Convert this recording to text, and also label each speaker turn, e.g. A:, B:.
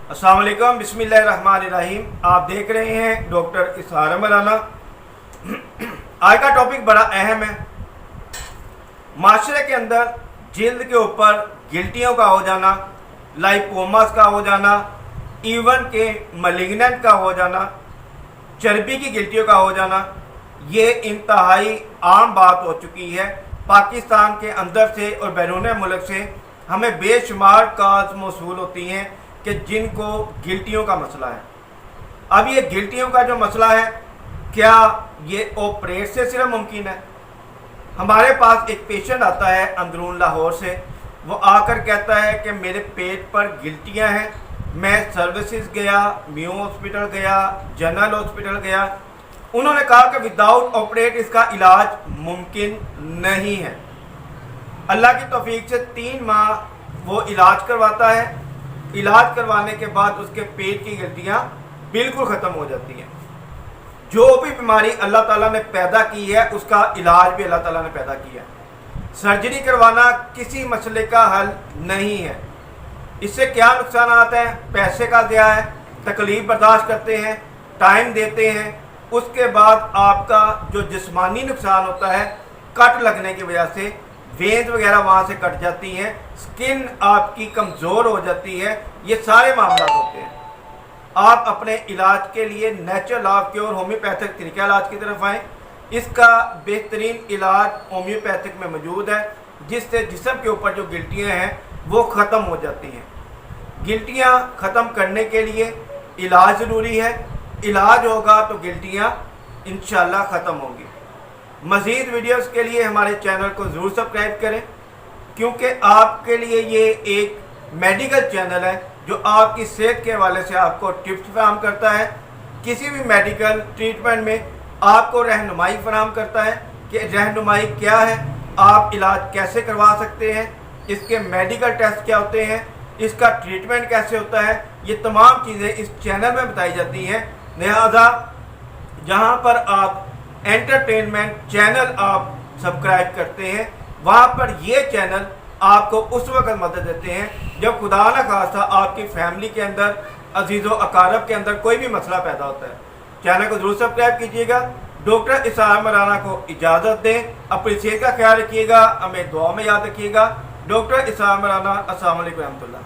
A: अस्सलाम वालेकुम, बिस्मिल्लाहिर्रहमानिर्रहीम। आप देख रहे हैं डॉक्टर इसहार मौलाना। आज का टॉपिक बड़ा अहम है। माशरे के अंदर जिल्द के ऊपर गिल्टियों का हो जाना, लाइपोमास का हो जाना, इवन के मलिग्नेंट का हो जाना, चर्बी की गिल्टियों का हो जाना, ये इंतहाई आम बात हो चुकी है। पाकिस्तान के अंदर से और बैरून मुल्क से हमें बेशुमार कॉल्स मौसूल होती हैं कि जिनको गिल्टियों का मसला है। अब ये गिल्टियों का जो मसला है, क्या ये ऑपरेट से सिर्फ मुमकिन है? हमारे पास एक पेशेंट आता है अंदरून लाहौर से। वो आकर कहता है कि मेरे पेट पर गिल्टियां हैं, मैं सर्विसेज गया, मियो हॉस्पिटल गया, जनरल हॉस्पिटल गया। उन्होंने कहा कि विदाउट ऑपरेट इसका इलाज मुमकिन नहीं है। अल्लाह की तौफीक से 3 माह वो इलाज करवाता है। इलाज करवाने के बाद उसके पेट की गिल्टियाँ बिल्कुल ख़त्म हो जाती हैं। जो भी बीमारी अल्लाह ताला ने पैदा की है उसका इलाज भी अल्लाह ताला ने पैदा किया है। सर्जरी करवाना किसी मसले का हल नहीं है। इससे क्या नुकसान आता है? पैसे का ज़िया है, तकलीफ बर्दाश्त करते हैं, टाइम देते हैं, उसके बाद आपका जो जिस्मानी नुकसान होता है, कट लगने की वजह से वेंस वगैरह वहाँ से कट जाती हैं, स्किन आपकी कमज़ोर हो जाती है। ये सारे मामला होते हैं। आप अपने इलाज के लिए नेचुरल ऑफ क्योर होम्योपैथिक तरीका इलाज की तरफ आएँ। इसका बेहतरीन इलाज होम्योपैथिक में मौजूद है, जिससे जिस्म के ऊपर जो गिल्टियाँ हैं वो ख़त्म हो जाती हैं। गिल्टियाँ ख़त्म करने के लिए इलाज ज़रूरी है। इलाज होगा तो गिल्टियाँ इंशाल्लाह ख़त्म होंगी। मज़ीद वीडियोस के लिए हमारे चैनल को ज़रूर सब्सक्राइब करें, क्योंकि आपके लिए ये एक मेडिकल चैनल है जो आपकी सेहत के हवाले से आपको टिप्स फराहम करता है। किसी भी मेडिकल ट्रीटमेंट में आपको रहनुमाई फराहम करता है कि रहनुमाई क्या है, आप इलाज कैसे करवा सकते हैं, इसके मेडिकल टेस्ट क्या होते हैं, इसका ट्रीटमेंट कैसे होता है। ये तमाम चीज़ें इस चैनल में बताई जाती हैं। लिहाजा जहाँ पर आप एंटरटेनमेंट चैनल आप सब्सक्राइब करते हैं, वहाँ पर ये चैनल आपको उस वक्त मदद देते हैं जब खुदा न खास्ता आपकी फैमिली के अंदर, अजीज़ो अकारब के अंदर कोई भी मसला पैदा होता है। चैनल को ज़रूर सब्सक्राइब कीजिएगा। डॉक्टर इसहार मौलाना को इजाज़त दें। अपनी सेहत का ख्याल रखिएगा, हमें दुआ में याद रखिएगा। डॉक्टर इसहार मौलाना। अस्सलाम वालेकुम रहमतुल्लाह।